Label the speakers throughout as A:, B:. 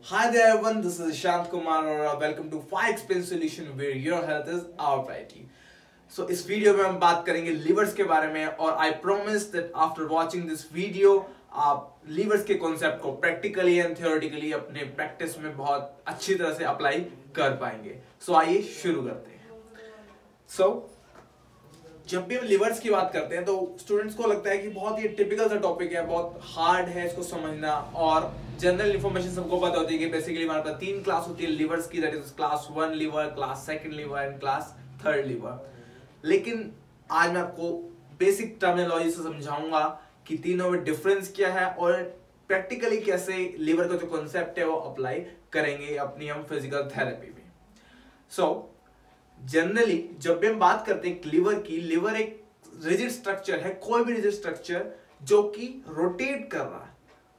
A: Hi there everyone, this is Shant Kumar Arora. Welcome to 5 Solution where your health is our priority. So इस video में हम बात करेंगे levers के बारे में और I promise that after watching this video आप लिवर्स के कॉन्सेप्ट को प्रैक्टिकली एंड थियोरेटिकली अपने प्रैक्टिस में बहुत अच्छी तरह से अप्लाई कर पाएंगे. So आइए शुरू करते हैं. जब भी हम लिवर्स की बात करते हैं तो स्टूडेंट्स को लगता है कि बहुत ही टिपिकल सा टॉपिक है, बहुत हार्ड है इसको समझना और जनरल इंफॉर्मेशन सबको पता होती है कि बेसिकली हमारे पास 3 क्लास होती है लिवर्स की, that is class 1 liver, class 2 liver and class 3 liver. लेकिन आज मैं आपको बेसिक टर्मिनोलॉजी से समझाऊंगा कि तीनों में डिफरेंस क्या है और प्रैक्टिकली कैसे लिवर का जो कॉन्सेप्ट है वो अप्लाई करेंगे अपनी हम फिजिकल थेरेपी में. जनरली जब भी हम बात करते हैं लिवर की, लिवर एक रिजिड स्ट्रक्चर है, कोई भी रिजिड स्ट्रक्चर जो कि रोटेट कर रहा है.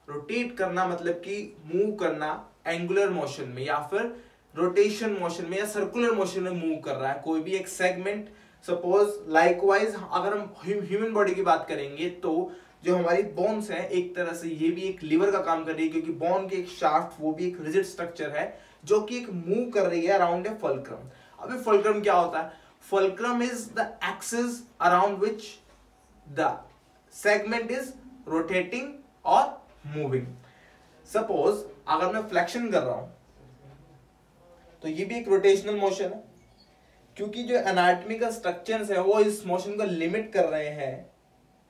A: रोटेट करना मतलब कि मूव करना एंगुलर मोशन में या फिर रोटेशन मोशन में या सर्कुलर मोशन में मूव कर रहा है कोई भी एक सेगमेंट. सपोज लाइकवाइज अगर हम ह्यूमन बॉडी की बात करेंगे तो जो हमारी बोन्स है एक तरह से ये भी एक लिवर का काम कर रही है, क्योंकि बोन के एक शाफ्ट वो भी एक रिजिड स्ट्रक्चर है जो कि एक मूव कर रही है अराउंड ए फल्क्रम. अभी फल्क्रम क्या होता है? Fulcrum is the axis around which the segment is rotating और मूविंग. सपोज अगर मैं फ्लेक्शन कर रहा हूं तो ये भी एक रोटेशनल मोशन है, क्योंकि जो एनाटॉमिकल स्ट्रक्चर्स है वो इस मोशन को लिमिट कर रहे हैं.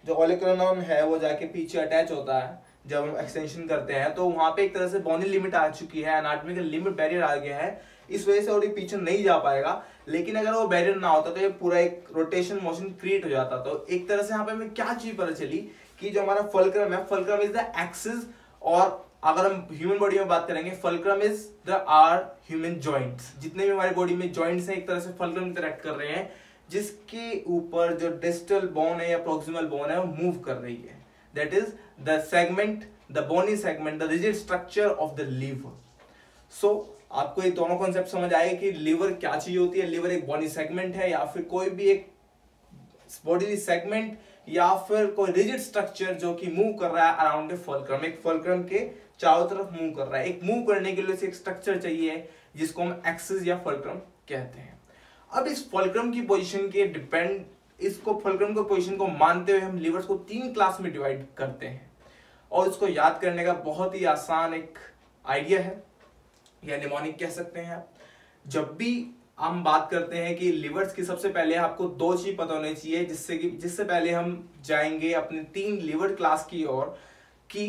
A: जो ओलिक्रोनॉन है वो जाके पीछे अटैच होता है जब हम एक्सटेंशन करते हैं, तो वहां पे एक तरह से बोनी लिमिट आ चुकी है, एनाटॉमिकल लिमिट बैरियर आ गया है, इस वजह से और पीछे नहीं जा पाएगा. लेकिन अगर वो बैरियर ना होता तो ये पूरा एक रोटेशन मोशन क्रिएट हो जाता. तो एक तरह से यहाँ पे हमें क्या चीज पता चली कि जो हमारा फल्क्रम है, फल्क्रम इज द एक्सिस, और अगर हम ह्यूमन बॉडी में बात करेंगे fulcrum is the are human joints. जितने भी हमारी बॉडी में जॉइंट्स हैं एक तरह से फल्क्रम इंटरेक्ट कर रहे हैं, जिसके ऊपर जो डिस्टल बोन है या प्रोक्सिमल बोन है वो मूव कर रही है. That is the segment, the bony segment, the rigid structure of the lever. So आपको ये दोनों कॉन्सेप्ट समझ आएगा कि लिवर क्या चीज होती है. लिवर एक बॉडी सेगमेंट है या फिर कोई भी एक बॉडी सेगमेंट या फिर कोई रिजिड स्ट्रक्चर जो कि मूव कर रहा है अराउंड ए फल्क्रम, एक फल्क्रम के चारों तरफ मूव कर रहा है. एक मूव करने के लिए एक स्ट्रक्चर चाहिए जिसको हम एक्सिस या फल्क्रम कहते हैं. अब इस फल्क्रम की पोजीशन के डिपेंड, इसको फल्क्रम को पोजीशन को मानते हुए हम लिवर्स को 3 क्लास में डिवाइड करते हैं और इसको याद करने का बहुत ही आसान एक आइडिया है या निमोनिक कह सकते हैं आप. जब भी हम बात करते हैं कि लिवर्स की, सबसे पहले आपको 2 चीज पता होनी चाहिए जिससे पहले हम जाएंगे अपने 3 लिवर क्लास की ओर कि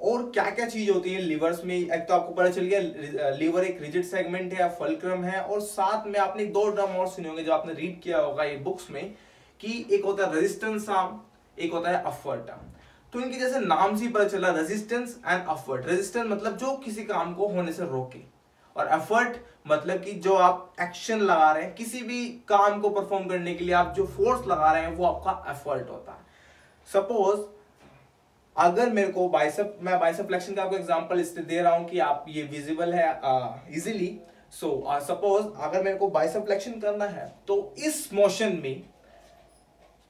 A: और क्या क्या चीज होती है लिवर्स में. एक तो आपको पता चल गया लिवर एक रिजिड सेगमेंट है या फल्क्रम है, और साथ में आपने 2 टर्म और सुने होंगे जो आपने रीड किया होगा ये बुक्स में, कि एक होता है रेजिस्टेंस आर्म, एक होता है अपवर्ड आर्म. तो इनके जैसे नाम से पता चला रेजिस्टेंस एंड अपवर्ड. रेजिस्टेंस मतलब जो किसी काम को होने से रोके, और एफर्ट मतलब कि जो आप एक्शन लगा रहे हैं किसी भी काम को परफॉर्म करने के लिए आप जो फोर्स लगा रहे हैं वो आपका एफर्ट होता है. सपोज अगर मेरे को मैं बाइसेप फ्लेक्शन का आपको एग्जांपल इसलिए दे रहा हूं कि आप ये विजिबल है इजीली. सपोज अगर मेरे को बाइसेप फ्लेक्शन करना है तो इस मोशन में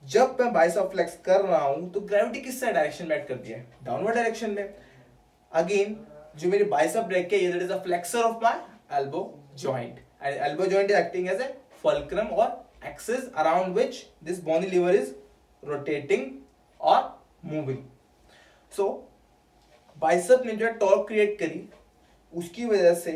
A: जब मैं बाइसेप फ्लेक्स कर रहा हूं तो ग्रेविटी किस साइड डायरेक्शन में एक्ट करती है? डाउनवर्ड डायरेक्शन में. अगेन जो मेरी बाइसेप ब्रेक है, that is the flexor of my elbow joint, and elbow joint is acting as a fulcrum और axis around which this bony lever is rotating और moving. So bicep ने जो torque create करी उसकी वजह से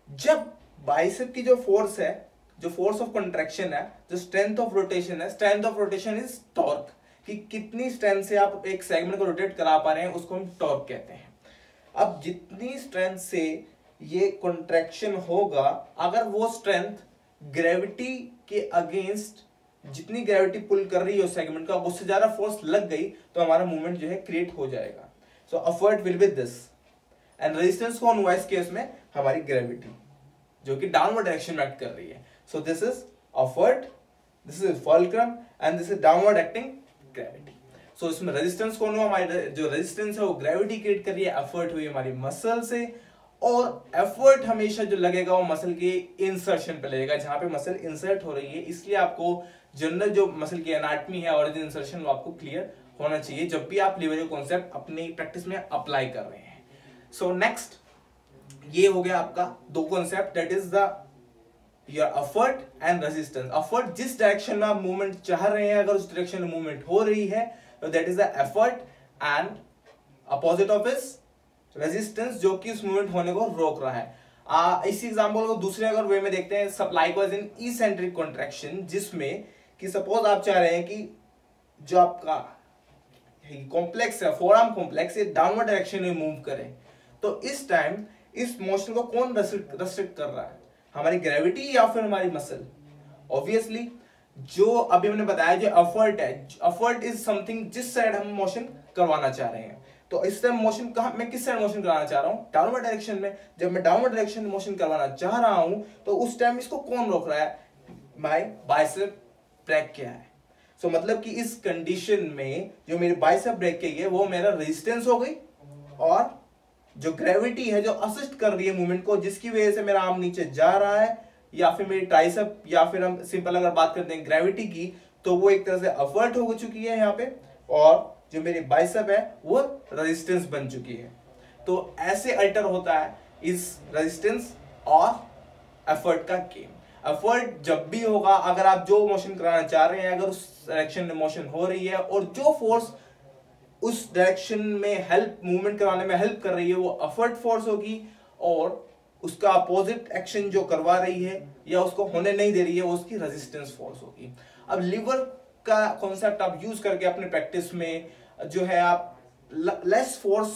A: जब बाइसेप की जो फोर्स है, जो फोर्स ऑफ कंट्रैक्शन है, जो स्ट्रेंथ ऑफ रोटेशन है, strength of rotation is torque, कि कितनी स्ट्रेंथ से आप एक सेगमेंट को रोटेट करा पा रहे हैं उसको हम टॉर्क कहते हैं. अब जितनी स्ट्रेंथ से ये कंट्रैक्शन होगा, अगर वो स्ट्रेंथ ग्रेविटी के अगेंस्ट, जितनी ग्रेविटी पुल कर रही है उस सेगमेंट का, उससे ज्यादा फोर्स लग गई तो हमारा मूवमेंट जो है क्रिएट हो जाएगा. So upward will be this, and resistance कौन हुआ इस केस में? हमारी ग्रेविटी जो कि डाउनवर्ड डायरेक्शन में एक्ट कर रही है. So this is upward, this is fulcrum and this is downward acting gravity. So इसमें रेजिस्टेंस कौन हुआ? हमारी जो रेजिस्टेंस है वो ग्रेविटी क्रिएट कर रही है, एफर्ट हुई हमारी मसल से, और एफर्ट हमेशा जो लगेगा वो मसल के इंसर्शन पे लगेगा, जहां पे मसल इंसर्ट हो रही है. इसलिए आपको जनरल जो मसल की एनाटमी है, ऑरिजिन इंसर्शन, वो आपको क्लियर होना चाहिए जब भी आप लिवर कॉन्सेप्ट अपनी प्रैक्टिस में अप्लाई कर रहे हैं. सो नेक्स्ट ये हो गया आपका दो concept, that is the your effort and resistance. Effort जिस डायरेक्शन में आप मूवमेंट चाह रहे हैं, अगर उस डायरेक्शन में मूवमेंट हो रही है तो that is the effort, and opposite of is resistance जो कि उस मूवमेंट होने को रोक रहा है। इसी एग्जांपल को दूसरे अगर वे में देखते हैं, supply was in eccentric contraction, जिसमें कि सपोज आप चाह रहे हैं कि जो आपका कॉम्प्लेक्स है, फोरआर्म कॉम्प्लेक्स, ये डाउनवर्ड डायरेक्शन में मूव करे, तो इस टाइम इस मोशन को कौन रेस्ट्रिक्ट कर रहा है, हमारी ग्रेविटी या फिर हमारी मसल? ऑब्वियसली जो अभी हमने बताया जो एफर्ट है, एफर्ट इज समथिंग जिस साइड हम मोशन करवाना चाह रहे हैं। तो इस टाइम मोशन कहां, मैं किस साइड मोशन कराना चाह रहा हूं? डाउनवर्ड डायरेक्शन में। जब मैं डाउनवर्ड डायरेक्शन में मोशन करवाना चाह रहा हूं तो उस टाइम इसको कौन रोक रहा है? माय बाइसेप ब्रेक क्या है। सो मतलब कि इस कंडीशन में जो मेरी बाइसेप ब्रेक की है वो मेरा रेजिस्टेंस हो गई, और जो ग्रेविटी है जो असिस्ट कर रही है मूवमेंट को, जिसकी वजह से मेरा आर्म नीचे जा रहा है, या फिर मेरी ट्राइसेप, या फिर हम सिंपल अगर बात करते हैं ग्रेविटी की, तो वो एक तरह से एफर्ट हो चुकी है यहाँ पे, और जो मेरी बाइसेप है वो रेजिस्टेंस बन चुकी है। तो ऐसे अल्टर होता है इस रेजिस्टेंस और एफर्ट का गेम। एफर्ट जब भी होगा, अगर आप जो मोशन कराना चाह रहे हैं, अगर उस डायरेक्शन में मोशन हो रही है और जो फोर्स उस डायरेक्शन में हेल्प, मूवमेंट कराने में हेल्प कर रही है, वो एफर्ट फोर्स होगी, और उसका अपोजिट एक्शन जो करवा रही है या उसको होने नहीं दे रही है, वो उसकी रेजिस्टेंस फोर्स होगी। अब लीवर का कॉन्सेप्ट आप यूज करके अपने प्रैक्टिस में जो है आप लेस फोर्स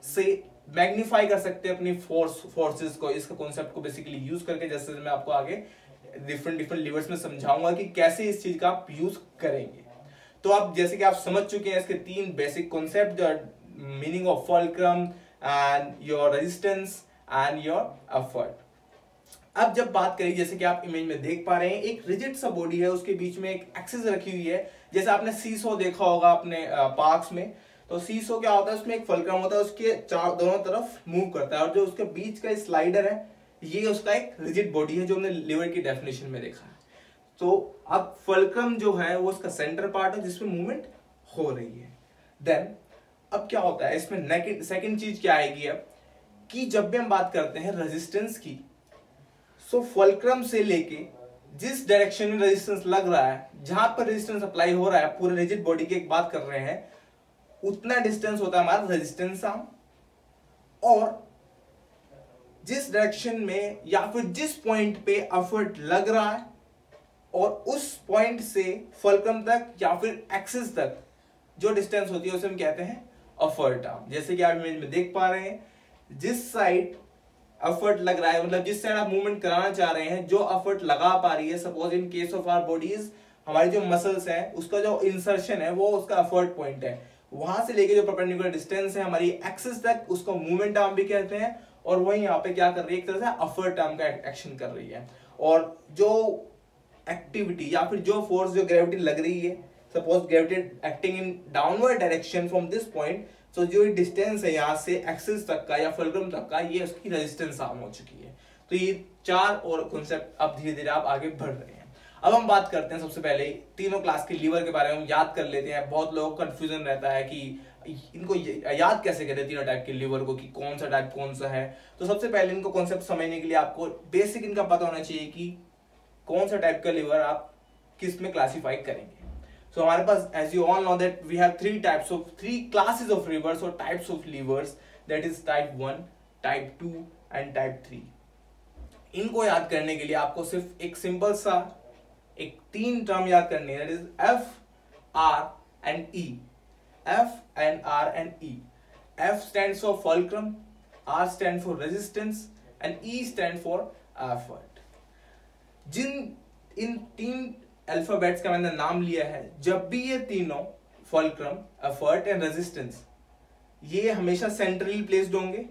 A: से मैग्नीफाई कर सकते हैं अपनी फोर्सेस को, इसका कॉन्सेप्ट को बेसिकली यूज करके, जैसे मैं आपको आगे डिफरेंट लीवर्स में समझाऊंगा कि कैसे इस चीज का आप यूज करेंगे। तो आप जैसे कि आप समझ चुके हैं इसके तीन basic concept, meaning of fulcrum and your resistance and your effort. अब जब बात करें, जैसे कि आप इमेज में देख पा रहे हैं, एक रिजिड सा बॉडी है, उसके बीच में एक एक्सिस रखी हुई है, जैसे आपने सीसो देखा होगा अपने पार्क्स में। तो सीसो क्या होता है, उसमें एक फुलक्रम होता है, उसके दोनों तरफ मूव करता है, और जो उसके बीच का स्लाइडर है, ये उसका एक रिजिड बॉडी है, जो हमने लिवर की डेफिनेशन में देखा है। तो अब फुलक्रम जो है वो उसका सेंटर पार्ट है जिसमें मूवमेंट हो रही है। देन अब क्या होता है इसमें, सेकंड चीज क्या आएगी अब, कि जब भी हम बात करते हैं रेजिस्टेंस की, सो फुलक्रम से लेके जिस डायरेक्शन में रेजिस्टेंस लग रहा है, जहां पर रेजिस्टेंस अप्लाई हो रहा है, पूरे रिजिड बॉडी की एक बात कर रहे हैं, उतना डिस्टेंस होता है हमारा रेजिस्टेंस आर्म, और जिस डायरेक्शन में या फिर जिस पॉइंट पे एफर्ट लग रहा है, और उस पॉइंट से फुलक्रम तक या फिर एक्सिस तक जो डिस्टेंस होती है उसे हम कहते हैं एफर्ट आर्म। जैसे कि आप इमेज में देख पा रहे हैं, जिस साइड एफर्ट लग रहा है, मतलब जिस साइड आप मूवमेंट कराना चाह रहे हैं, जो एफर्ट लगा पा रही है, suppose in case of our bodies, हमारी जो मसल्स हैं उसका जो इंसर्शन है वो उसका एफर्ट पॉइंट है, वहां से लेके जो परपेंडिकुलर डिस्टेंस है हमारी एक्सिस तक, उसको मूवमेंट आर्म भी कहते हैं। और वही यहाँ पे क्या कर रही है, एक तरह से एफर्ट आर्म का एक्शन कर रही है। और जो एक्टिविटी या फिर जो फोर्स, जो ग्रेविटी लग रही है, suppose gravity acting in downward direction from this point, तो जो डिस्टेंस है यहाँ से एक्सिस तक का या फुलक्रम तक का, ये उसकी रेजिस्टेंस आर्म हो चुकी है। तो ये चार और कॉन्सेप्ट अब धीरे धीरे आप आगे बढ़ रहे हैं। अब हम बात करते हैं सबसे पहले तीनों क्लास के लीवर के बारे में, हम याद कर लेते हैं। बहुत लोगों को कंफ्यूजन रहता है कि इनको याद कैसे करें तीनों टाइप के लीवर को, कि कौन सा टाइप कौन सा है। तो सबसे पहले इनको कॉन्सेप्ट समझने के लिए आपको बेसिक इनका पता होना चाहिए कि कौन सा टाइप का लीवर आप किस में क्लासिफाई करेंगे। So हमारे पास, as you all know that we have three classes of livers or types of livers, that is type 1, type 2 and type 3। इनको याद करने के लिए आपको सिर्फ एक सिंपल सा एक तीन टर्म याद करनी है, that is F, R and E। F and R and E। F stands for fulcrum, R stands for resistance and E stands for effort। इन तीन अल्फाबेट्स का मैंने नाम लिया है, जब भी ये तीनों फुलक्रम, एफर्ट एंड रेजिस्टेंस, ये हमेशा सेंट्रली प्लेस्ड होंगे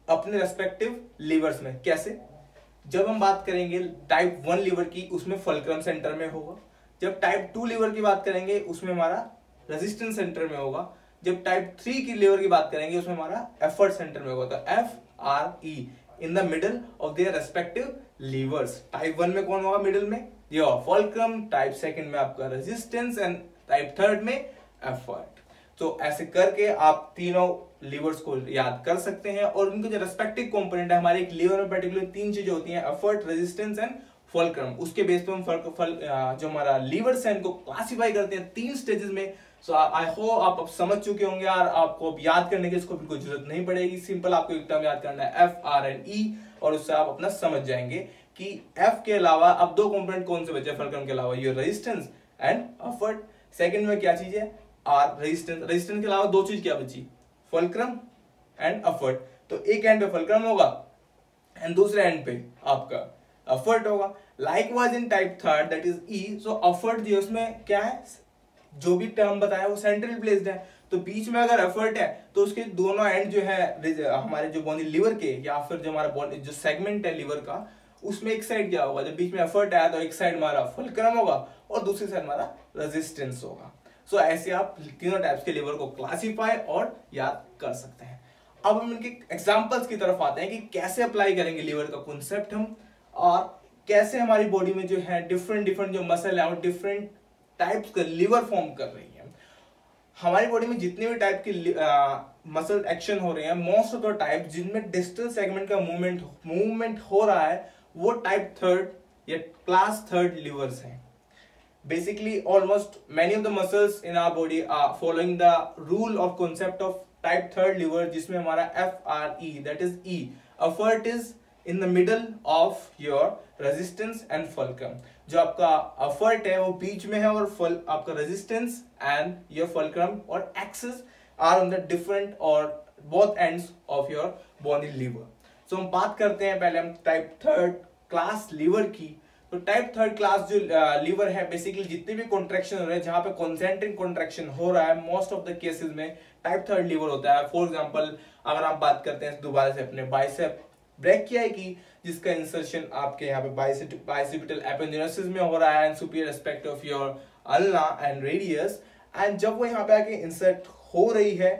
A: अपने रेस्पेक्टिव लीवर्स में। कैसे? जब हम बात करेंगे टाइप 1 लीवर की, उसमें फुलक्रम सेंटर में होगा। जब टाइप 2 लीवर की बात करेंगे उसमें हमारा रेजिस्टेंस सेंटर में होगा। जब टाइप 3 की लीवर की बात करेंगे उसमें हमारा एफर्ट सेंटर में होगा। तो F, R, E in the middle of their respective levers. Type 1 में कौन होगा मिडिल में? Your fulcrum. टाइप 2 में आपका रेजिस्टेंस एंड टाइप 3 में एफर्ट। तो ऐसे करके आप तीनों लीवर्स को याद कर सकते हैं और उनके जो रेस्पेक्टिव कंपोनेंट है हमारे एक लीवर में पर्टिकुलर 3 चीजें होती हैं, एफर्ट, रेजिस्टेंस एंड फुलक्रम। उसके बेस पे हम जो हमारा लीवर्स है इनको क्लासिफाई करते हैं 3 स्टेजेस में। सो आई होप आप अब समझ चुके होंगे और आपको अब याद करने की इसको बिल्कुल जरूरत नहीं पड़ेगी। सिंपल आपको एक टर्म याद करना है एफ, आर एंड ई, और उससे आप अपना समझ जाएंगे कि एफ के अलावा अब 2 कंपोनेंट कौन से बचे फुलक्रम के अलावा, ये रेजिस्टेंस एंड एफर्ट। सेकंड में क्या चीज है, आर, रेजिस्टेंस। रेजिस्टेंस के अलावा 2 चीज क्या बची, फुलक्रम एंड एफर्ट। तो एक एंड पे फुलक्रम होगा एंड दूसरे एंड पे आपका एफर्ट होगा। Likewise in type third that is E, so effort जो उसमें क्या है, जो भी टर्म बताया वो सेंट्रल प्लेस्ड है, तो बीच में अगर एफर्ट है तो उसके दोनों एंड जो है हमारे जो बॉडी लीवर के या फिर जो हमारा बॉडी जो सेगमेंट है लीवर का, उसमें एक साइड क्या होगा, जब बीच में एफर्ट आया तो एक साइड हमारा फुलक्रम होगा और दूसरी साइड हमारा रेजिस्टेंस होगा। सो ऐसे आप तीनों टाइप्स के लीवर को क्लासिफाई और याद कर सकते हैं। अब हम इनके एग्जांपल्स की तरफ आते हैं कि कैसे अप्लाई करेंगे लीवर का कॉन्सेप्ट हम, और कैसे हमारी बॉडी में जो है डिफरेंट जो मसल है वो डिफरेंट टाइप्स का लीवर फॉर्म कर रही है। हमारी बॉडी में जितने भी टाइप की मसल एक्शन हो रहे हैं, मोस्ट ऑफ द टाइप जिनमें डिस्टल सेगमेंट का मूवमेंट हो रहा है वो टाइप थर्ड या क्लास थर्ड लीवर्स हैं। Basically, almost many of the muscles in our body are following the rule of concept of type third liver, जिसमें हमारा FRE, that is E, effort is in the middle of your resistance and fulcrum। जो आपका effort है वो बीच में है और आपका resistance and your fulcrum और axis are on the different or both ends of your body liver। So हम बात करते हैं पहले हम टाइप थर्ड क्लास लीवर की। तो टाइप थर्ड क्लास जो लीवर है, बेसिकली जितने भी कॉन्ट्रैक्शन हो रहे हैं जहां पे कॉन्सेंट्रिक कॉन्ट्रैक्शन हो रहा है, मोस्ट ऑफ द केसेस में टाइप थर्ड लीवर होता है। फॉर एग्जांपल अगर आप बात करते हैं दोबारा से अपने बाइसेप ब्रैकियाई की, जिसका इंसर्शन आपके यहाँ पे बाइसेप्टल एपेंडिनोसिस में हो रहा है, superior aspect of your ulna and radius, and जब वो यहाँ पे आके इंसर्ट हो रही है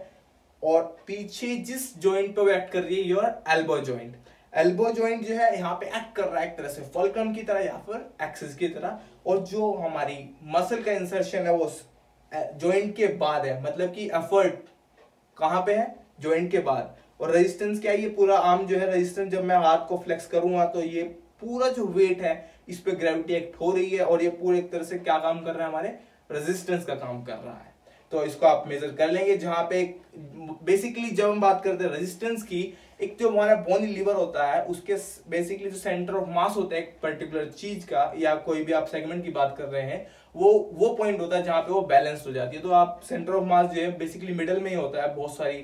A: और पीछे जिस जॉइंट पे वो एक्ट कर रही है, your elbow joint. Elbow joint जो है यहाँ पे एक्ट कर रहा है एक तरह से फुलक्रम की तरह या फिर एक्सिस की तरह, और जो हमारी मसल का इंसर्शन है वो जॉइंट के बाद है, मतलब कि एफर्ट कहाँ पे है, जॉइंट के बाद। और रेजिस्टेंस क्या है, ये पूरा आर्म जो है रेजिस्टेंस, जब मैं हाथ को फ्लेक्स करूंगा तो ये पूरा जो वेट है इस पे ग्रेविटी एक्ट हो रही है और ये पूरे एक तरह से क्या काम कर रहा है, हमारे रेजिस्टेंस का काम कर रहा है। तो इसको आप मेजर कर लेंगे, जहां पे बेसिकली जब हम बात करते हैं रेजिस्टेंस की, एक जो हमारा बोनी लीवर होता है उसके बेसिकली जो सेंटर ऑफ मास होता है एक पर्टिकुलर चीज का, या कोई भी आप सेगमेंट की बात कर रहे हैं, वो पॉइंट होता है जहां पे वो बैलेंस हो जाती है। तो आप सेंटर ऑफ मास जो है बेसिकली मिडल में ही होता है। बहुत सारी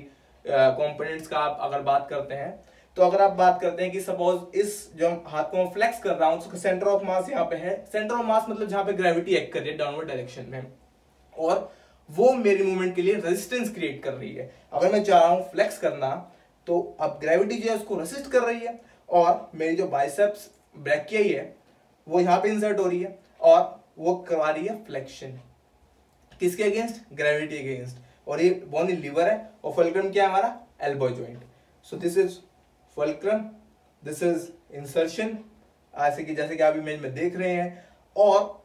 A: कंपोनेंट्स का आप अगर बात करते हैं, तो अगर आप बात करते हैं कि सपोज इस जो हाथ को फ्लेक्स कर रहा हूं उसका सेंटर ऑफ मास यहाँ पे है। सेंटर ऑफ मास मतलब जहां पे ग्रेविटी एक्ट कर रही है डाउनवर्ड डायरेक्शन में, और वो मेरी मूवमेंट के लिए रेजिस्टेंस क्रिएट कर रही है। अगर मैं चाह रहा हूं फ्लेक्स करना, तो अब ग्रेविटी जो है उसको रेसिस्ट कर रही है और मेरी जो बाइसेप्स ब्रैकियाई है वो यहाँ पे इंसर्ट हो रही है और वो करवा रही है फ्लेक्शन, किसके अगेंस्ट, ग्रेविटी अगेंस्ट। और ये बोनी लीवर है और फुलक्रम क्या है हमारा, elbow joint. So this is fulcrum, this is insertion, ऐसे कि जैसे कि आप इमेज में देख रहे हैं, और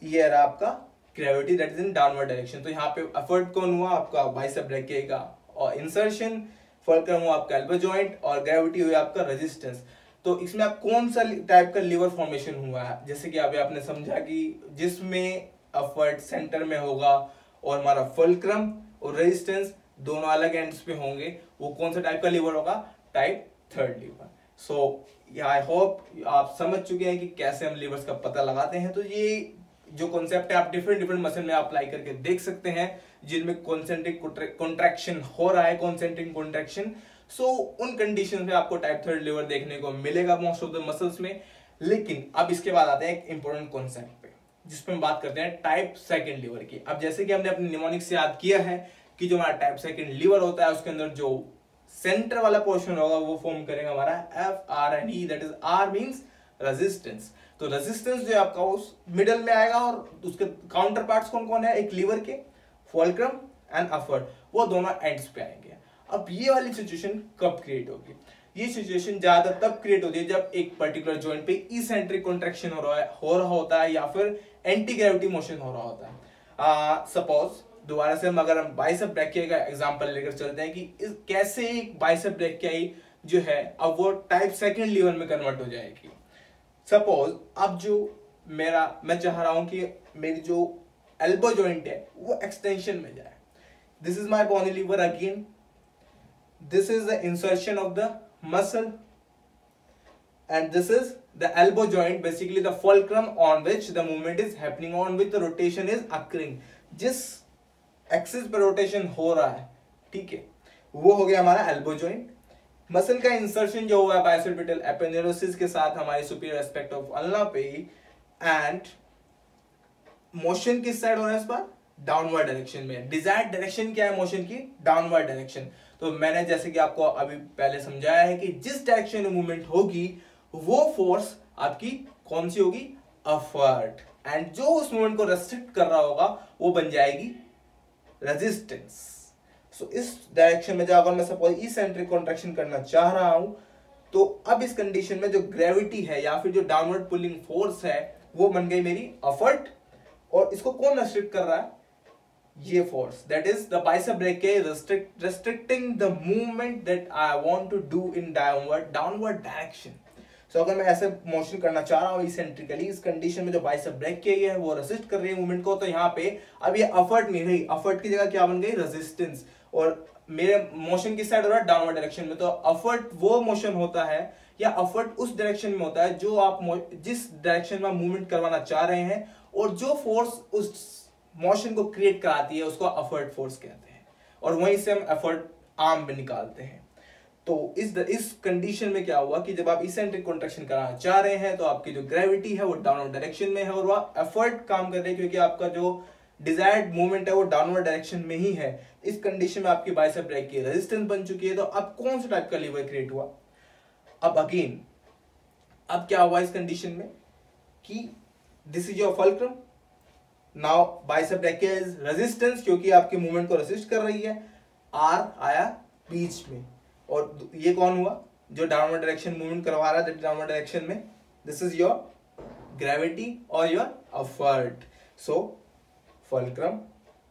A: ये रहा आपका gravity that is in downward direction. तो यहाँ पे एफर्ट कौन हुआ, आपका बाइसेप ब्रैकियाई का, और इंसर्शन फुलक्रम हुआ आपका एल्बो जॉइंट, और ग्रेविटी हुई आपका रेजिस्टेंस। तो इसमें आप कौन सा टाइप का लीवर फॉर्मेशन हुआ है, जैसे कि अभी आपने समझा कि जिसमें एफर्ट सेंटर में होगा और हमारा फुलक्रम और रेजिस्टेंस दोनों अलग एंड्स पे होंगे, वो कौन सा टाइप का लीवर होगा, type third lever. So I hope आप समझ चुके हैं कि कैसे हम लीवर्स का पता लगाते हैं। तो ये जो कॉन्सेप्ट है आप डिफरेंट मसल में अप्लाई करके देख सकते हैं, जिनमें कॉन्सेंट्रिक कॉन्ट्रैक्शन हो रहा है, कॉन्सेंट्रिक कॉन्ट्रैक्शन। सो उन कंडीशन में आपको टाइप थर्ड लीवर देखने को मिलेगा मोस्ट ऑफ द मसल्स में। लेकिन अब इसके बाद आते हैं एक इंपॉर्टेंट कॉन्सेप्ट पे, जिसपे हम बात करते हैं टाइप सेकंड लीवर की। अब जैसे कि हमने अपने निमोनिक से याद किया है कि जो हमारा टाइप सेकंड लीवर होता है उसके अंदर जो सेंटर वाला पोर्शन होगा वो फॉर्म करेगा हमारा FRE, that is R means resistance. तो रेजिस्टेंस जो है आपका उस मिडल में आएगा, और उसके काउंटर पार्ट्स कौन कौन है, एक लीवर के फुलक्रम एंड एफर्ट, वो दोनों एंड्स पे आएंगे। अब ये वाली सिचुएशन कब क्रिएट होगी, ये सिचुएशन ज्यादा तब क्रिएट होती है जब एक पर्टिकुलर जॉइंट पे इसेंट्रिक कॉन्ट्रैक्शन हो रहा होता है या फिर एंटी ग्रेविटी मोशन हो रहा होता है। सपोज दोबारा से हम अगर हम बाइसेप ब्रैकिया का एग्जांपल लेकर चलते हैं कि इस कैसे एक बाइसेप ब्रैकियाई जो है अब वो टाइप सेकंड लीवर में कन्वर्ट हो जाएगी। सपोज अब जो मैं चाह रहा हूं कि मेरी जो एल्बो जॉइंट है वो एक्सटेंशन में जाए। This is my bony lever again, this is the insertion of the muscle and this is the elbow joint, basically the fulcrum on which the movement is happening, on which the rotation is occurring। जिस axis पर rotation हो रहा है, ठीक है, वो हो गया हमारा एल्बो जॉइंट। मसल का इंसर्शन जो हुआ है बाइसेप्टियल एपिनेरोसिस के साथ हमारे सुपीरियर एस्पेक्ट ऑफ अल्ना पे, एंड मोशन किस साइड हो रहा है इस बार, डाउनवर्ड डायरेक्शन में। डिजायर्ड डायरेक्शन क्या है मोशन की, डाउनवर्ड डायरेक्शन। तो मैंने जैसे कि आपको अभी पहले समझाया है कि जिस डायरेक्शन में मूवमेंट होगी वो फोर्स आपकी कौन सी होगी, अपवर्ड, एंड जो उस मूवमेंट को रेस्ट्रिक्ट कर रहा होगा वो बन जाएगी रेजिस्टेंस। सो इस डायरेक्शन में जाकर मैं सपोज इसेंट्रिक कॉन्ट्रैक्शन करना चाह रहा हूं, तो अब इस कंडीशन में जो ग्रेविटी है या फिर जो डाउनवर्ड पुलिंग फोर्स है वो बन गई मेरी अपवर्ड, और इसको कौन रेस्ट्रिक्ट कर रहा है, ये force, that is the bicep brachii restricting the movement that I want to do in downward direction। So अगर मैं ऐसे मोशन करना चाह रहा हूँ इसेंट्रिकली, इस कंडीशन में जो बाइसेप ब्रैकिया है वो रेसिस्ट कर रही है मूवमेंट को, तो यहाँ पे अब ये अपवर्ड नहीं रही, अपवर्ड की जगह क्या बन गई, रेजिस्टेंस, और मेरे मोशन की साइड हो रहा है डाउनवर्ड डायरेक्शन में। तो अपवर्ड वो मोशन होता है या अपवर्ड उस डायरेक्शन में होता है जो आप जिस डायरेक्शन में मूवमेंट करवाना चाह रहे हैं, और जो फोर्स उस मोशन को क्रिएट कराती है उसको अपवर्ड फोर्स कहते हैं, और वहीं से हम अपवर्ड आर्म में निकालते हैं। तो इस कंडीशन में क्या हुआ कि जब आप इसेंट्रिक कॉन्ट्रैक्शन कराना चाह रहे हैं तो आपकी जो ग्रेविटी है वो डाउनवर्ड डायरेक्शन में है और वह एफर्ट काम कर रही है, क्योंकि आपका जो डिजायर्ड मूवमेंट है वो डाउनवर्ड डायरेक्शन में ही है। इस कंडीशन में आपकी बाइसेप ब्रैकिया की रेजिस्टेंस बन चुकी है। तो अब कौन सा टाइप का लीवर क्रिएट हुआ, अब अगेन अब क्या हुआ इस कंडीशन में कि this is your fulcrum, now bicep brachii is resistance, क्योंकि आपके मूवमेंट को रेसिस्ट कर रही है, आर आया बीच में, और ये कौन हुआ जो डाउनवर्ड डायरेक्शन मूवमेंट करवा रहा है, डाउनवर्ड डायरेक्शन में, दिस इज योर ग्रेविटी और your upward. So fulcrum,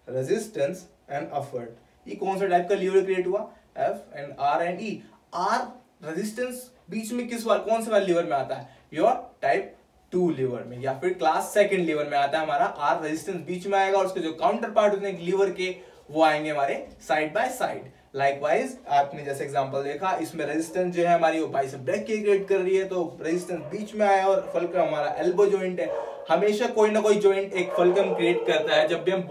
A: resistance and upward, ये कौन सा टाइप का लीवर क्रिएट हुआ, F and R and E. R resistance बीच में किस वाले कौन से वाले लीवर में आता है, योर टाइप 2 लीवर में, या फिर क्लास सेकंड लीवर में आता है हमारा। आर रेजिस्टेंस बीच में आएगा और उसके जो काउंटर पार्ट होते हैं लीवर के वो आएंगे हमारे साइड बाय साइड। लाइकवाइज आपने जैसे एग्जांपल देखा, इसमें रेजिस्टेंस जो है हमारी वो बाइसेप ब्रैकिया क्रिएट कर रही है, तो रेजिस्टेंस बीच में आया, और फल्क्रम हमारा एल्बो जॉइंट है। हमेशा कोई ना कोई जॉइंट एक फल्क्रम क्रिएट करता है जब भी हम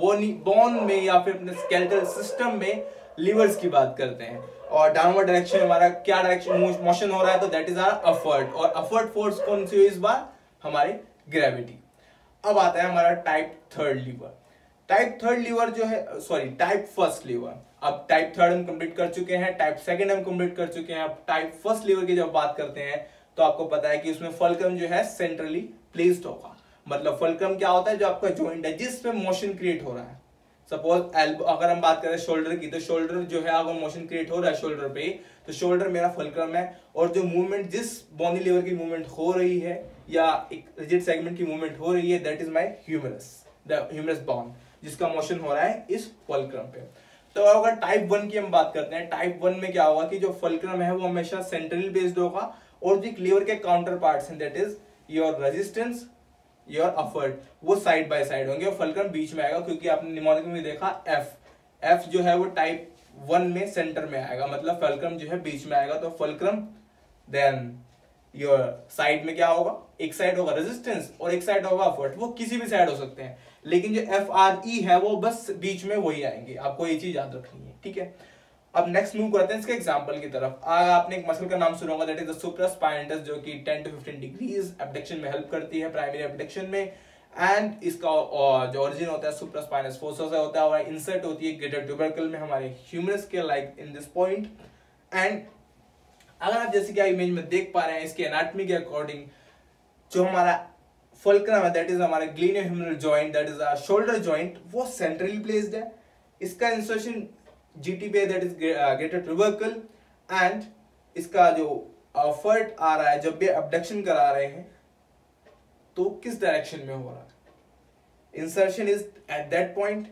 A: बोन में या फिर अपने स्केलेटल सिस्टम में लीवर्स की बात करते हैं। और डाउनवर्ड डायरेक्शन हमारा क्या डायरेक्शन मोशन हो रहा है, तो दैट इज आवर अपवर्ड, और अपवर्ड फोर्स कौन सी हुई इस बार, हमारी ग्रेविटी। अब आता है हमारा type third lever. Type third lever जो है, सॉरी टाइप फर्स्ट लीवर। अब टाइप थर्ड हम कंप्लीट कर चुके हैं, टाइप सेकंड हम कंप्लीट कर चुके हैं। अब टाइप फर्स्ट लीवर की जब बात करते हैं तो आपको पता है कि उसमें फल्क्रम जो है सेंट्रली प्लेस्ड होगा। मतलब फल्क्रम क्या होता है, जो आपका जॉइंट है जिस पे मोशन क्रिएट हो रहा है। सपोज एल्बो, अगर हम बात करें शोल्डर की, तो शोल्डर जो है अगर मोशन क्रिएट हो रहा है शोल्डर पे, तो शोल्डर मेरा फल्क्रम है, और जो मूवमेंट जिस बोनी लीवर की मूवमेंट हो रही है या एक रिजिड सेगमेंट की मूवमेंट हो रही है, that is my humerus, the humerus bone, जिसका मोशन हो रहा है इस फल्क्रम पे। तो अगर टाइप 1 की हम बात करते हैं, टाइप 1 में क्या होगा कि जो फल्क्रम है वो हमेशा सेंट्रली बेस्ड होगा, और जो लीवर के काउंटर पार्ट्स हैं that is your resistance, your upward, वो साइड बाय साइड होंगे और फल्क्रम बीच में आएगा, क्योंकि आपने निमोनिक में देखा एफ जो है वो टाइप 1 में सेंटर में आएगा, मतलब फल्क्रम जो है बीच में आएगा। तो फल्क्रम, देन योर साइड में क्या होगा, एक साइड होगा रेजिस्टेंस और एक साइड होगा अपवर्ड, वो किसी भी साइड हो सकते हैं, लेकिन जो एफ आर ई है वो बस बीच में वही आएंगे, आपको ये चीज याद रखनी है, ठीक है। अब नेक्स्ट मूव करते हैं इसके एग्जांपल की तरफ। आपने एक मसल का नाम सुना होगा, दैट इज द सुप्रास्पाइनटस, जो कि 10 to 15 डिग्रीज एब्डक्शन में हेल्प करती है, प्राइमरी एब्डक्शन में, एंड इसका जो ओरिजिन होता है सुप्रास्पाइनस फोसा से होता है, और इंसर्ट होती है ग्रेटर ट्यूबरकल में हमारे ह्यूमरस के like in this point. And अगर आप जैसे कि इमेज में देख पा रहे हैं, इसके एनाटॉमी के अकॉर्डिंग जो हमारा फल्क्रम है दैट इज हमारा glenohumeral joint, that is our shoulder joint, वो सेंट्रली प्लेस्ड है। इसका इंसर्शन जीटी पे that is greater tubercle, and इसका जो अपवर्ड आ रहा है जब भी अबडक्शन करा रहे हैं तो किस डायरेक्शन में हो रहा है, insertion is at that point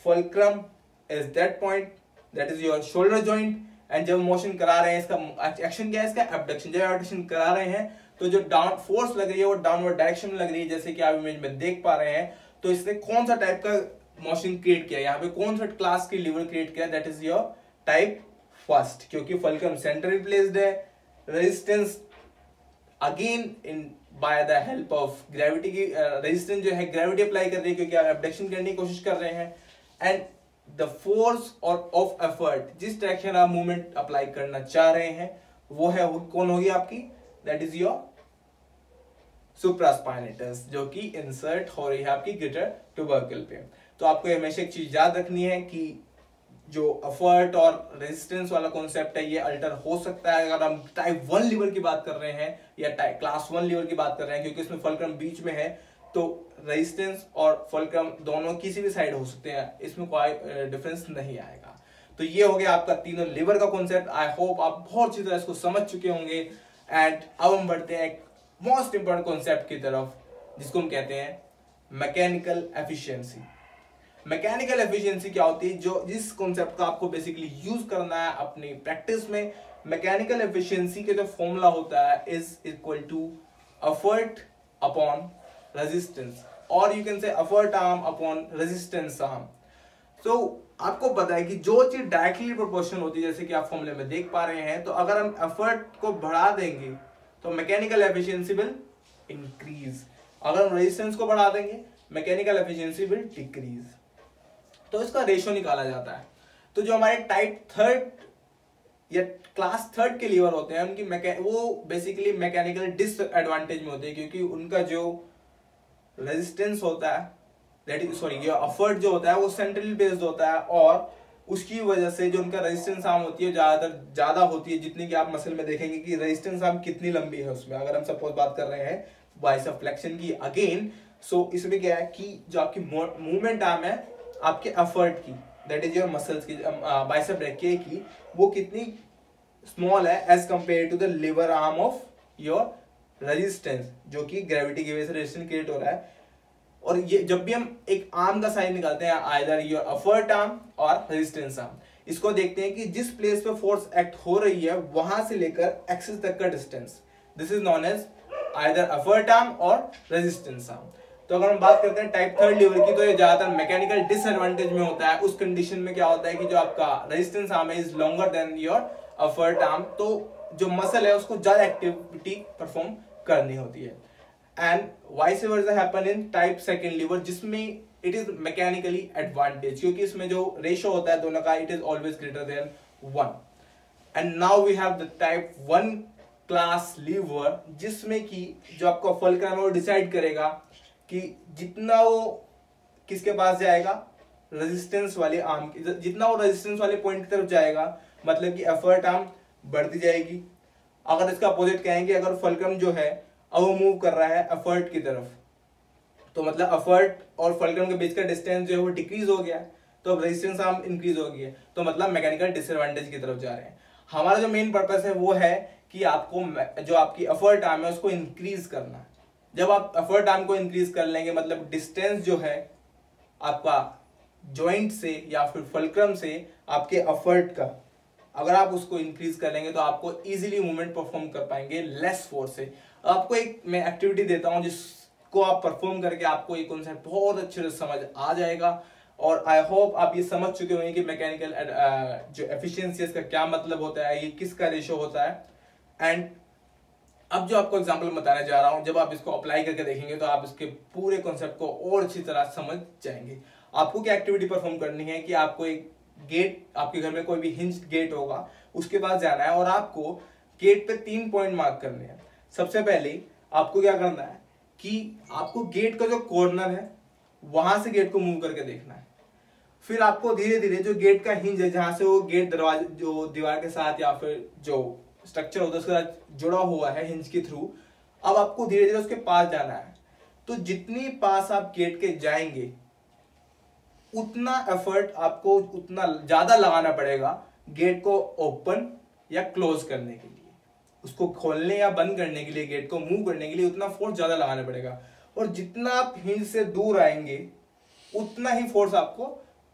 A: fulcrum is that point, that is your shoulder joint, and जब मोशन करा रहे हैं, इसका एक्शन क्या है, इसका एबडक्शन। जब एबडक्शन करा रहे हैं तो जो डाउन फोर्स लग रही है वो डाउनवर्ड डायरेक्शन में लग रही है, जैसे कि आप इमेज में देख पा रहे हैं। तो इसने कौन सा टाइप का मोशन क्रिएट किया, यहाँ पे कौन सा क्लास की लीवर क्रिएट किया, that is your type first, क्योंकि फल्क्रम सेंट्रली प्लेस्ड है। Resistance again in by the help of gravity की रेजिस्टेंस जो है ग्रेविटी अप्लाई कर रही है, क्योंकि आप एबडक्शन करने की कोशिश कर रहे हैं। एंड द फोर्स और ऑफ एफर्ट, जिस डायरेक्शन आप मूवमेंट अप्लाई करना चाह रहे हैं वो है कौन होगी आपकी, दैट इज योर सुप्रास्पाइनेटस, जो कि इंसर्ट हो रही है आपकी ग्रेटर ट्यूबरकल पे। तो आपको हमेशा एक चीज याद रखनी है कि जो एफर्ट और रेजिस्टेंस वाला कॉन्सेप्ट है ये अल्टर हो सकता है अगर हम टाइप 1 लीवर की बात कर रहे हैं या क्लास 1 लीवर की बात कर रहे हैं, क्योंकि इसमें फल्क्रम बीच में है। तो रेजिस्टेंस और फल्क्रम दोनों किसी भी साइड हो सकते हैं, इसमें कोई डिफरेंस नहीं आएगा। तो ये हो गया आपका तीनों लीवर का कॉन्सेप्ट। आई होप आप बहुत अच्छी तरह इसको समझ चुके होंगे। एंड अब हम बढ़ते हैं एक मोस्ट इंपॉर्टेंट कॉन्सेप्ट की तरफ, जिसको हम कहते हैं मैकेनिकल एफिशिएंसी। मैकेनिकल एफिशिएंसी क्या होती है, जो जिस कॉन्सेप्ट का आपको बेसिकली यूज करना है अपनी प्रैक्टिस में। मैकेनिकल एफिशिएंसी के जो फॉर्मूला होता है is equal to effort upon resistance, और you can say effort arm upon resistance arm. तो आपको पता है कि जो चीज डायरेक्टली प्रोपोर्शनल होती है, जैसे कि आप फॉर्मूले में देख पा रहे हैं, तो अगर हम एफर्ट को बढ़ा देंगे तो मैकेनिकल एफिशिएंसी विल इंक्रीज, अगर हम रेजिस्टेंस को बढ़ा देंगे मैकेनिकल एफिशिएंसी विल डिक्रीज। तो इसका रेशियो निकाला जाता है। तो जो हमारे टाइप 3 या क्लास 3 के लीवर होते हैं उनकी वो बेसिकली मैकेनिकल डिसएडवांटेज में होते हैं, क्योंकि उनका जो रेजिस्टेंस होता है दैट इज सॉरी ये एफर्ट जो होता है वो सेंट्रली बेस्ड होता है, और उसकी वजह से जो उनका रेजिस्टेंस आर्म होती है ज्यादा होती है, जितनी कि आप मसल में देखेंगे कि रेजिस्टेंस आर्म कितनी लंबी है उसमें। अगर हम सपोज बात कर रहे हैं बाइसेप फ्लेक्शन की अगेन, सो इसमें क्या है कि जो आपकी मूवमेंट आर्म है आपके एफर्ट की, दैट इज योर मसल्स की बाइसेप रखिए की, वो कितनी स्मॉल है as compare to the lever arm of your resistance, जो कि ग्रेविटी की वजह से रेजिस्टेंस क्रिएट हो रहा है। और ये जब भी हम एक आर्म का साइन निकालते हैं, आइदर योर एफर्ट आर्म और रेजिस्टेंस आर्म, इसको देखते हैं कि जिस प्लेस पे फोर्स एक्ट हो रही है वहां से लेकर एक्सिस तक का distance, this is known as either effort arm और रेजिस्टेंस आर्म। तो अगर हम बात करते हैं टाइप 3 लीवर की, तो ये ज्यादातर मैकेनिकल डिसएडवांटेज में होता है। उस कंडीशन में क्या होता है कि जो आपका रेजिस्टेंस आर्म है is longer than your effort arm, तो जो मसल है उसको ज्यादा एक्टिविटी परफॉर्म करनी होती है। And vice versa happen in type 2 lever, जिसमें इट इज मैकेनिकली एडवांटेज, क्योंकि इसमें जो रेशियो होता है दोनों का it is always greater than 1। And now we have the type 1 class lever, जिसमें कि जो आपका फल्क्रम है वो डिसाइड करेगा कि जितना वो किसके पास जाएगा, रेजिस्टेंस वाले आर्म, जितना वो रेजिस्टेंस वाले पॉइंट की तरफ जाएगा मतलब कि एफर्ट आर्म बढ़ती जाएगी। अगर इसका अपोजिट कहेंगे, अगर फल्क्रम जो है अब वो मूव कर रहा है एफर्ट की तरफ, तो मतलब एफर्ट और फल्क्रम के बीच का डिस्टेंस जो है वो डिक्रीज हो गया, तो अब रेजिस्टेंस आर्म इंक्रीज हो गया, तो मतलब मैकेनिकल डिसएडवांटेज की तरफ जा रहे हैं। हमारा जो मेन पर्पस है वो है कि आपको जो आपकी एफर्ट आर्म है उसको इंक्रीज करना है। जब आप एफर्ट आर्म को इंक्रीज कर लेंगे मतलब डिस्टेंस जो है आपका जॉइंट से या फिर फल्क्रम से आपके एफर्ट का, अगर आप उसको इंक्रीज कर लेंगे तो आपको इजीली मूवमेंट परफॉर्म कर पाएंगे लेस फोर्स से। आपको एक मैं एक्टिविटी देता हूं जिसको आप परफॉर्म करके आपको ये कॉन्सेप्ट बहुत अच्छे से समझ आ जाएगा, और आई होप आप ये समझ चुके होंगे कि मैकेनिकल जो एफिशिएंसी इसका क्या मतलब होता है, ये किसका रेशियो होता है। एंड अब जो आपको एग्जांपल बताने जा रहा हूं, जब आप इसको अप्लाई करके देखेंगे तो आप इसके पूरे कॉन्सेप्ट को और अच्छी तरह समझ जाएंगे। आपको क्या एक्टिविटी परफॉर्म करनी है कि आपको एक गेट, आपके घर में कोई भी हिंज्ड गेट होगा उसके पास जाना है और आपको गेट पे 3 पॉइंट मार्क करने हैं। सबसे पहले आपको क्या करना है कि आपको गेट का जो कॉर्नर है वहां से गेट को मूव करके देखना है। फिर आपको धीरे धीरे जो गेट का हिंज है, जहां से वो गेट दरवाजे जो दीवार के साथ या फिर जो स्ट्रक्चर होता है उसके साथ जुड़ा हुआ है हिंज के थ्रू, अब आपको धीरे धीरे उसके पास जाना है। तो जितनी पास आप गेट के जाएंगे उतना एफर्ट आपको उतना ज्यादा लगाना पड़ेगा गेट को ओपन या क्लोज करने के लिए। उसको खोलने या बंद करने के लिए, गेट को मूव करने के लिए उतना फोर्स ज्यादा लगाना पड़ेगा। और जितना आप हिंज से दूर आएंगे उतना ही फोर्स आपको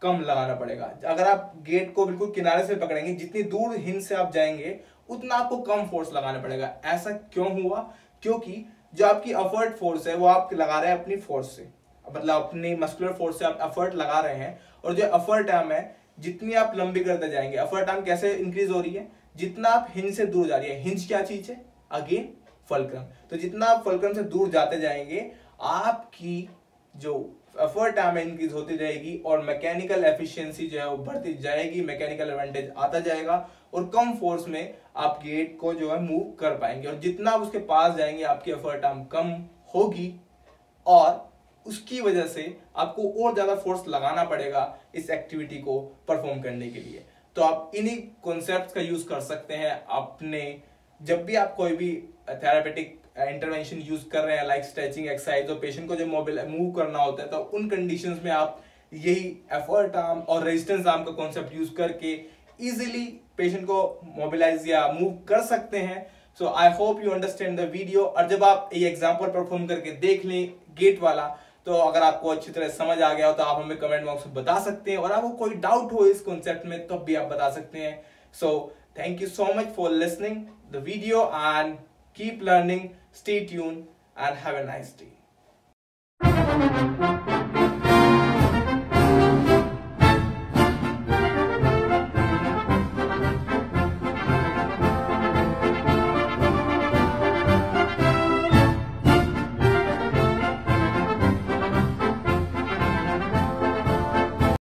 A: कम लगाना पड़ेगा। अगर आप गेट को बिल्कुल किनारे से पकड़ेंगे, जितनी दूर हिंज से आप जाएंगे उतना आपको कम फोर्स लगाना पड़ेगा। ऐसा क्यों हुआ? क्योंकि जो आपकी एफर्ट फोर्स है वो आप लगा रहे हैं अपनी फोर्स से, मतलब अपनी मस्कुलर फोर्स से आप एफर्ट लगा रहे हैं, और जो एफर्ट आर्म है जितनी आप लंबी करते जाएंगे, एफर्ट आर्म कैसे इंक्रीज हो रही है? जितना आप हिंज से दूर जा रही है। हिंज क्या चीज है? Again fulcrum. तो जितना आप फुलक्रम से दूर जाते जाएंगे आपकी जो एफर्ट आर्म इंक्रीज होती जाएगी और मैकेनिकल एफिशिएंसी जो है वो बढ़ती जाएगी, मैकेनिकल एडवांटेज आता जाएगा और कम फोर्स में आप गेट को जो है मूव कर पाएंगे। और जितना आप उसके पास जाएंगे आपकी एफर्ट आर्म कम होगी और उसकी वजह से आपको और ज्यादा फोर्स लगाना पड़ेगा इस एक्टिविटी को परफॉर्म करने के लिए। तो आप इन्हीं कॉन्सेप्ट्स का यूज कर सकते हैं अपने, जब भी आप कोई भी थेरापेटिक इंटरवेंशन यूज कर रहे हैं लाइक स्ट्रेचिंग एक्सरसाइज, और पेशेंट को जो मूव करना होता है तो उन कंडीशंस में आप यही एफर्ट आर्म और रेजिस्टेंस आर्म का कॉन्सेप्ट यूज करके इजीली पेशेंट को मोबिलाइज या मूव कर सकते हैं। So I hope you understand the video. और जब आप ये एग्जांपल परफॉर्म करके देख लें गेट वाला, तो अगर आपको अच्छी तरह समझ आ गया हो तो आप हमें कमेंट बॉक्स में बता सकते हैं, और आपको कोई डाउट हो इस कॉन्सेप्ट में तो भी आप बता सकते हैं। So thank you so much for listening the video and keep learning, stay tuned and have a nice day.